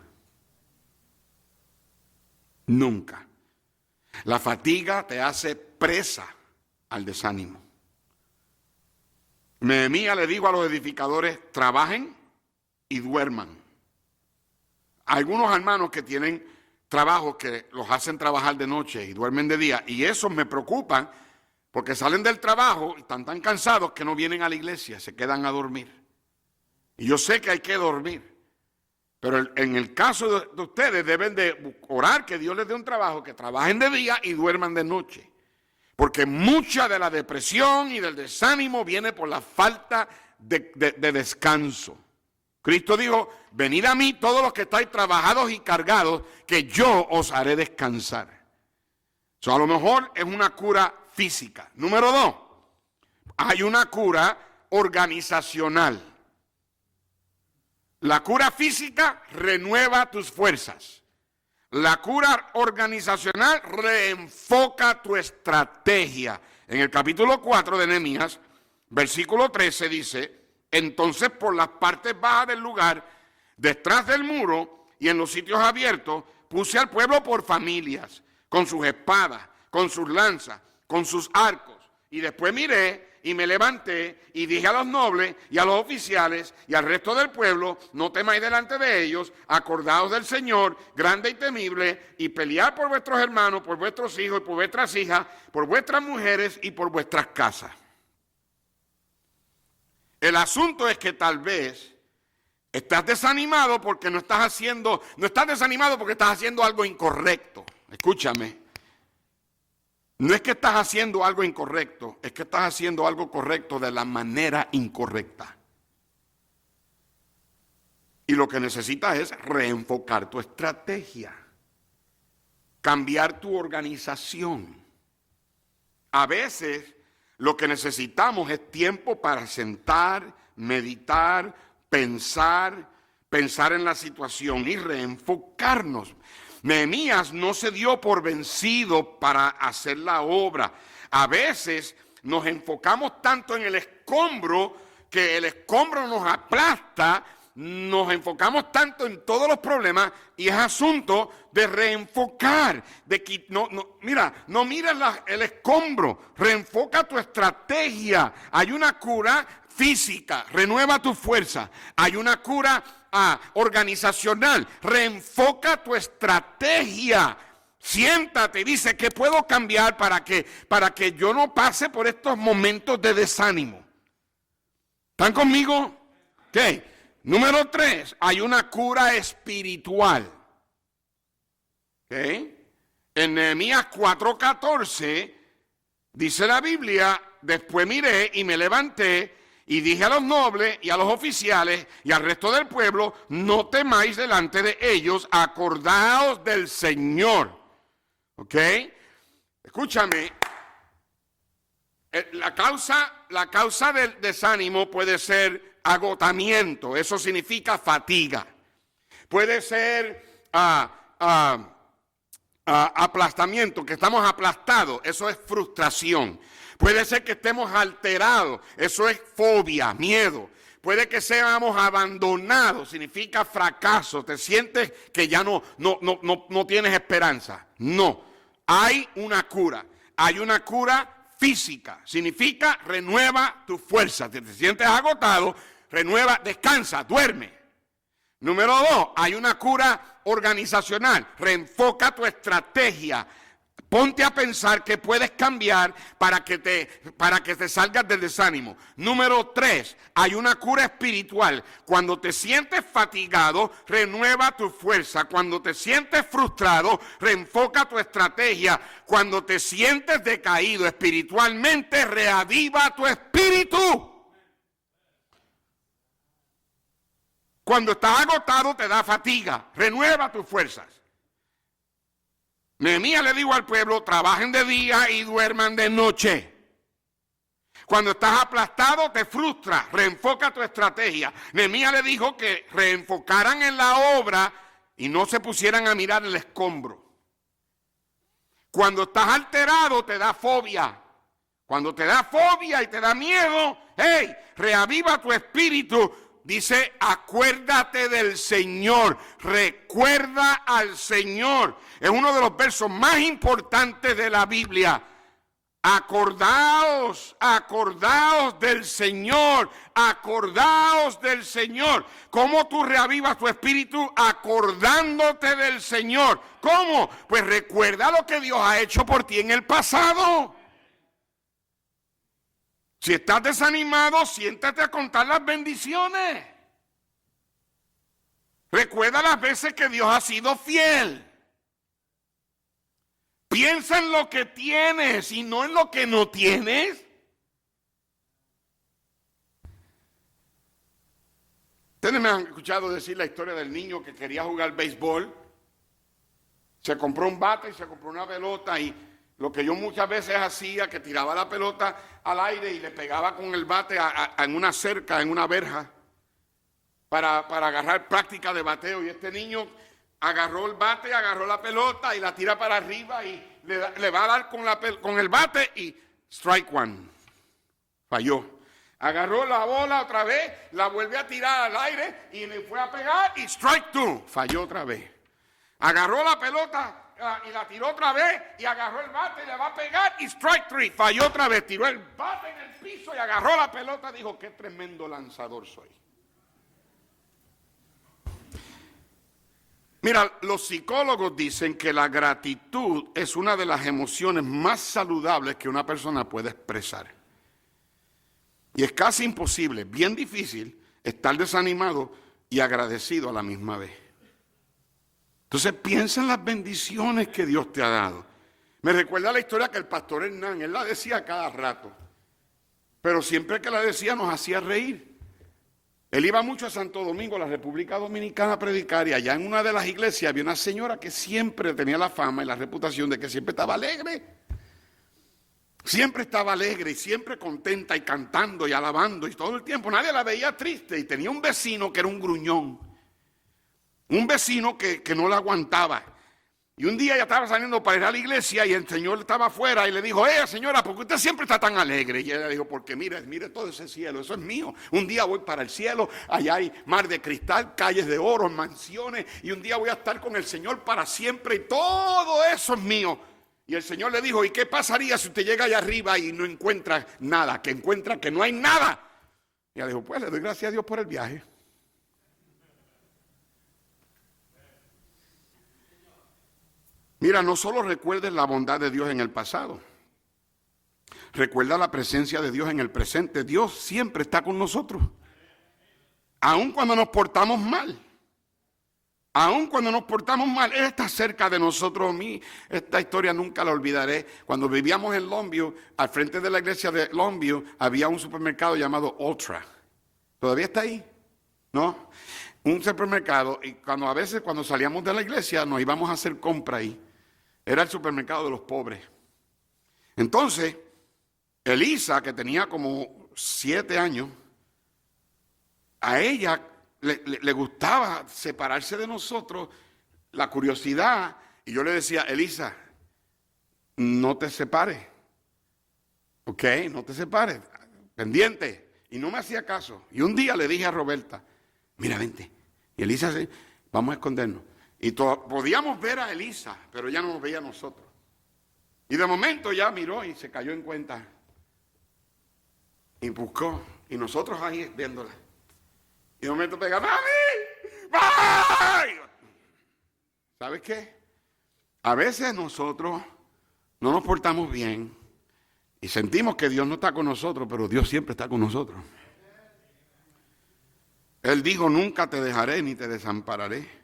Speaker 1: Nunca. La fatiga te hace presa al desánimo. Nehemías le dijo a los edificadores, trabajen y duerman. Algunos hermanos que tienen trabajos que los hacen trabajar de noche y duermen de día, y eso me preocupa porque salen del trabajo y están tan cansados que no vienen a la iglesia, se quedan a dormir. Y yo sé que hay que dormir, pero en el caso de ustedes deben de orar que Dios les dé un trabajo, que trabajen de día y duerman de noche. Porque mucha de la depresión y del desánimo viene por la falta de descanso. Cristo dijo, venid a mí todos los que estáis trabajados y cargados, que yo os haré descansar. A lo mejor es una cura física. Número 2, hay una cura organizacional. La cura física renueva tus fuerzas. La cura organizacional reenfoca tu estrategia. En el capítulo 4 de Nehemías, versículo 13 dice, entonces por las partes bajas del lugar, detrás del muro y en los sitios abiertos, puse al pueblo por familias, con sus espadas, con sus lanzas, con sus arcos. Y después miré y me levanté y dije a los nobles y a los oficiales y al resto del pueblo, no temáis delante de ellos, acordaos del Señor, grande y temible, y pelead por vuestros hermanos, por vuestros hijos y por vuestras hijas, por vuestras mujeres y por vuestras casas. El asunto es que tal vez estás desanimado porque no estás desanimado porque estás haciendo algo incorrecto. Escúchame. No es que estás haciendo algo incorrecto, es que estás haciendo algo correcto de la manera incorrecta. Y lo que necesitas es reenfocar tu estrategia, cambiar tu organización. A veces lo que necesitamos es tiempo para sentar, meditar, pensar en la situación y reenfocarnos. Nehemías no se dio por vencido para hacer la obra. A veces nos enfocamos tanto en el escombro que el escombro nos aplasta. Nos enfocamos tanto en todos los problemas y es asunto de reenfocar. No mires el escombro, reenfoca tu estrategia. Hay una cura física, renueva tu fuerza. Hay una cura organizacional, reenfoca tu estrategia. Siéntate y dice, ¿qué puedo cambiar para que yo no pase por estos momentos de desánimo? ¿Están conmigo? ¿Qué? Número 3, hay una cura espiritual. ¿Okay? En Nehemías 4:14 dice la Biblia, después miré y me levanté y dije a los nobles y a los oficiales y al resto del pueblo, no temáis delante de ellos, acordaos del Señor. ¿Ok? Escúchame, la causa del desánimo puede ser agotamiento, eso significa fatiga. Puede ser aplastamiento, que estamos aplastados, eso es frustración. Puede ser que estemos alterados, eso es fobia, miedo. Puede que seamos abandonados, significa fracaso. Te sientes que ya no tienes esperanza. No, hay una cura física, significa renueva tu fuerza. Si te sientes agotado, renueva, descansa, duerme. Número 2, hay una cura organizacional, reenfoca tu estrategia. Ponte a pensar que puedes cambiar para que te salgas del desánimo. Número 3, hay una cura espiritual. Cuando te sientes fatigado, renueva tu fuerza. Cuando te sientes frustrado, reenfoca tu estrategia. Cuando te sientes decaído espiritualmente, reaviva tu espíritu. Cuando estás agotado, te da fatiga. Renueva tus fuerzas. Nehemías le dijo al pueblo, trabajen de día y duerman de noche. Cuando estás aplastado, te frustra, reenfoca tu estrategia. Nehemías le dijo que reenfocaran en la obra y no se pusieran a mirar el escombro. Cuando estás alterado, te da fobia. Cuando te da fobia y te da miedo, hey, reaviva tu espíritu. Dice, acuérdate del Señor, recuerda al Señor. Es uno de los versos más importantes de la Biblia. Acordaos del Señor, acordaos del Señor. ¿Cómo tú reavivas tu espíritu? Acordándote del Señor. ¿Cómo? Pues recuerda lo que Dios ha hecho por ti en el pasado. Si estás desanimado, siéntate a contar las bendiciones. Recuerda las veces que Dios ha sido fiel. Piensa en lo que tienes y no en lo que no tienes. Ustedes me han escuchado decir la historia del niño que quería jugar béisbol. Se compró un bate y se compró una pelota y lo que yo muchas veces hacía, que tiraba la pelota al aire y le pegaba con el bate en una cerca, en una verja, para agarrar práctica de bateo. Y este niño agarró el bate, agarró la pelota y la tira para arriba y le va a dar con el bate y strike one. Falló. Agarró la bola otra vez, la vuelve a tirar al aire y le fue a pegar y strike two. Falló otra vez. Agarró la pelota y la tiró otra vez y agarró el bate y le va a pegar y strike three. Falló otra vez, tiró el bate en el piso y agarró la pelota. Dijo, qué tremendo lanzador soy. Mira, los psicólogos dicen que la gratitud es una de las emociones más saludables que una persona puede expresar. Y es casi imposible, bien difícil, estar desanimado y agradecido a la misma vez. Entonces piensa en las bendiciones que Dios te ha dado. Me recuerda la historia que el pastor Hernán, él la decía cada rato, pero siempre que la decía nos hacía reír. Él iba mucho a Santo Domingo, a la República Dominicana, a predicar, y allá en una de las iglesias había una señora que siempre tenía la fama y la reputación de que siempre estaba alegre. Siempre estaba alegre y siempre contenta y cantando y alabando y todo el tiempo. Nadie la veía triste y tenía un vecino que era un gruñón. Un vecino que no la aguantaba. Y un día ella estaba saliendo para ir a la iglesia y el Señor estaba afuera y le dijo, señora, ¿por qué usted siempre está tan alegre? Y ella dijo, porque mire todo ese cielo, eso es mío. Un día voy para el cielo, allá hay mar de cristal, calles de oro, mansiones, y un día voy a estar con el Señor para siempre y todo eso es mío. Y el Señor le dijo, ¿y qué pasaría si usted llega allá arriba y no encuentra nada? Que encuentra que no hay nada. Y ella dijo, pues le doy gracias a Dios por el viaje. Mira, no solo recuerdes la bondad de Dios en el pasado, recuerda la presencia de Dios en el presente. Dios siempre está con nosotros, aun cuando nos portamos mal. Aun cuando nos portamos mal, Él está cerca de nosotros. A mí esta historia nunca la olvidaré. Cuando vivíamos en Longview, al frente de la iglesia de Longview, había un supermercado llamado Ultra. ¿Todavía está ahí? ¿No? Un supermercado, y a veces cuando salíamos de la iglesia nos íbamos a hacer compra ahí. Era el supermercado de los pobres. Entonces, Elisa, que tenía como 7 años, a ella le gustaba separarse de nosotros, la curiosidad. Y yo le decía, Elisa, no te separes. ¿Ok? No te separes. Pendiente. Y no me hacía caso. Y un día le dije a Roberta, mira, vente. Y Elisa, vamos a escondernos. Y podíamos ver a Elisa, pero ella no nos veía a nosotros. Y de momento ya miró y se cayó en cuenta. Y buscó. Y nosotros ahí viéndola. Y de momento pega, ¡mami! ¡Bye! ¿Sabes qué? A veces nosotros no nos portamos bien y sentimos que Dios no está con nosotros, pero Dios siempre está con nosotros. Él dijo, nunca te dejaré ni te desampararé.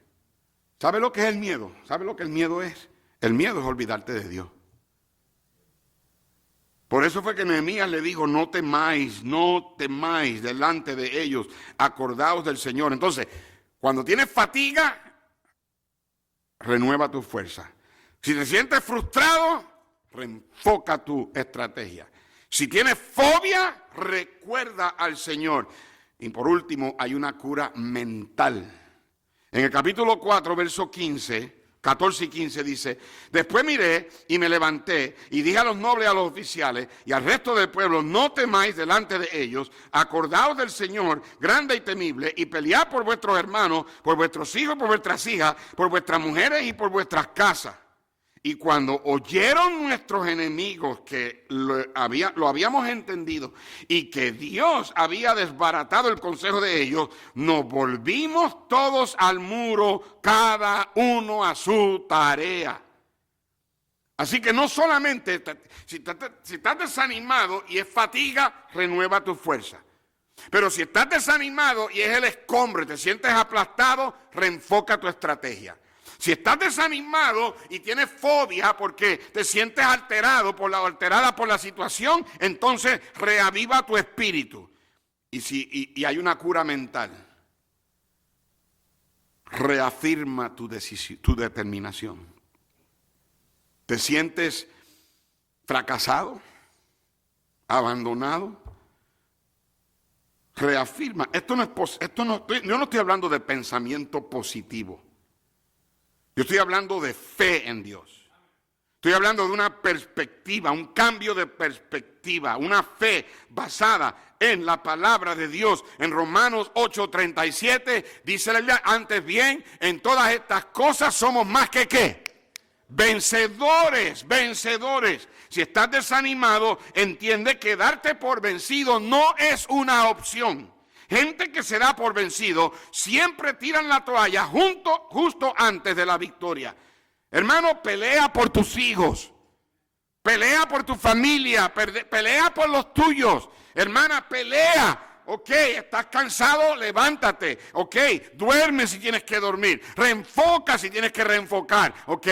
Speaker 1: ¿Sabe lo que es el miedo? ¿Sabe lo que el miedo es? El miedo es olvidarte de Dios. Por eso fue que Nehemías le dijo, no temáis delante de ellos, acordaos del Señor. Entonces, cuando tienes fatiga, renueva tu fuerza. Si te sientes frustrado, reenfoca tu estrategia. Si tienes fobia, recuerda al Señor. Y por último, hay una cura mental. En el capítulo 4, verso 14 y 15 dice, después miré y me levanté y dije a los nobles y a los oficiales y al resto del pueblo, no temáis delante de ellos, acordaos del Señor grande y temible y pelead por vuestros hermanos, por vuestros hijos, por vuestras hijas, por vuestras mujeres y por vuestras casas. Y cuando oyeron nuestros enemigos que lo habíamos entendido y que Dios había desbaratado el consejo de ellos, nos volvimos todos al muro, cada uno a su tarea. Así que no solamente, si estás desanimado y es fatiga, renueva tu fuerza. Pero si estás desanimado y es el escombro y te sientes aplastado, reenfoca tu estrategia. Si estás desanimado y tienes fobia porque te sientes alterada por la situación, entonces reaviva tu espíritu. Y hay una cura mental. Reafirma tu determinación. ¿Te sientes fracasado? ¿Abandonado? Reafirma. Yo no estoy hablando de pensamiento positivo. Yo estoy hablando de fe en Dios. Estoy hablando de una perspectiva, un cambio de perspectiva, una fe basada en la palabra de Dios. En Romanos 8:37 dice la Biblia, antes bien, en todas estas cosas somos más que ¿qué? Vencedores. Si estás desanimado, entiende que darte por vencido no es una opción. Gente que se da por vencido siempre tiran la toalla justo antes de la victoria. Hermano, pelea por tus hijos, pelea por tu familia, pelea por los tuyos. Hermana, pelea. Ok, estás cansado, levántate. Ok, duerme si tienes que dormir. Reenfoca si tienes que reenfocar. Ok,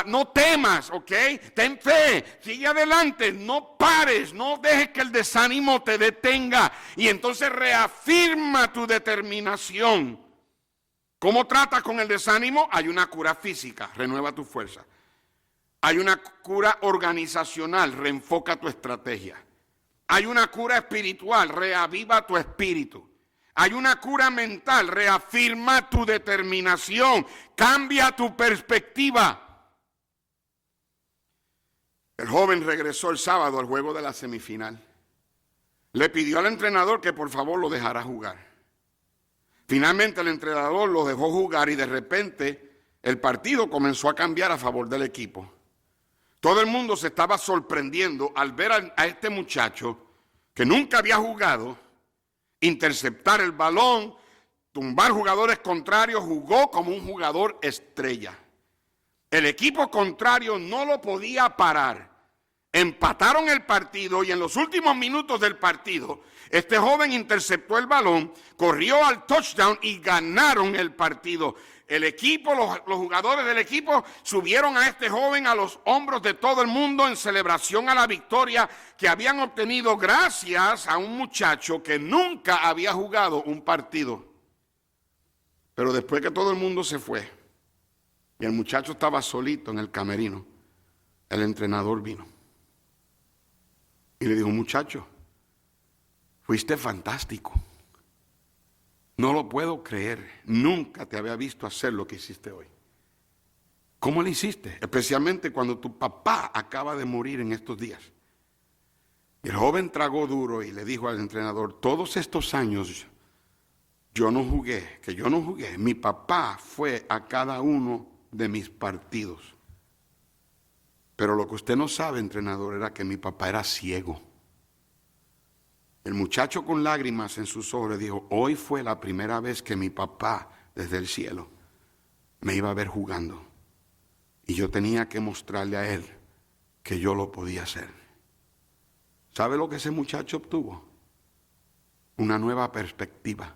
Speaker 1: no temas. Ok, ten fe. Sigue adelante. No pares. No dejes que el desánimo te detenga. Y entonces reafirma tu determinación. ¿Cómo tratas con el desánimo? Hay una cura física. Renueva tu fuerza. Hay una cura organizacional, reenfoca tu estrategia. Hay una cura espiritual, reaviva tu espíritu. Hay una cura mental, reafirma tu determinación, cambia tu perspectiva. El joven regresó el sábado al juego de la semifinal. Le pidió al entrenador que por favor lo dejara jugar. Finalmente el entrenador lo dejó jugar y de repente el partido comenzó a cambiar a favor del equipo. Todo el mundo se estaba sorprendiendo al ver a este muchacho que nunca había jugado, interceptar el balón, tumbar jugadores contrarios, jugó como un jugador estrella. El equipo contrario no lo podía parar. Empataron el partido y en los últimos minutos del partido, este joven interceptó el balón, corrió al touchdown y ganaron el partido. El equipo, los jugadores del equipo subieron a este joven a los hombros de todo el mundo en celebración a la victoria que habían obtenido gracias a un muchacho que nunca había jugado un partido. Pero después que todo el mundo se fue y el muchacho estaba solito en el camerino, el entrenador vino y le dijo: muchacho, fuiste fantástico. No lo puedo creer, nunca te había visto hacer lo que hiciste hoy. ¿Cómo lo hiciste? Especialmente cuando tu papá acaba de morir en estos días. Y el joven tragó duro y le dijo al entrenador: todos estos años yo no jugué, mi papá fue a cada uno de mis partidos. Pero lo que usted no sabe, entrenador, era que mi papá era ciego. El muchacho con lágrimas en sus ojos le dijo: hoy fue la primera vez que mi papá desde el cielo me iba a ver jugando. Y yo tenía que mostrarle a él que yo lo podía hacer. ¿Sabe lo que ese muchacho obtuvo? Una nueva perspectiva.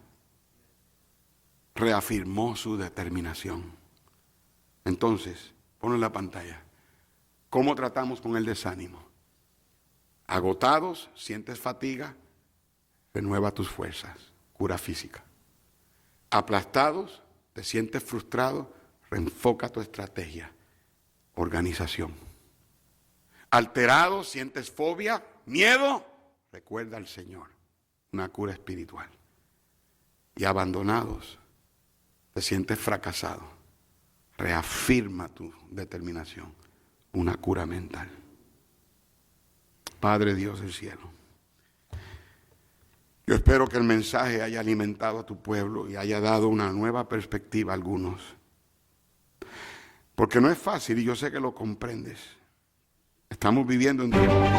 Speaker 1: Reafirmó su determinación. Entonces, ponlo en la pantalla. ¿Cómo tratamos con el desánimo? Agotados, sientes fatiga, renueva tus fuerzas, cura física. Aplastados, te sientes frustrado, reenfoca tu estrategia, organización. Alterados, sientes fobia, miedo, recuerda al Señor, una cura espiritual. Y abandonados, te sientes fracasado, reafirma tu determinación, una cura mental. Padre Dios del cielo, yo espero que el mensaje haya alimentado a tu pueblo y haya dado una nueva perspectiva a algunos. Porque no es fácil y yo sé que lo comprendes. Estamos viviendo en tiempos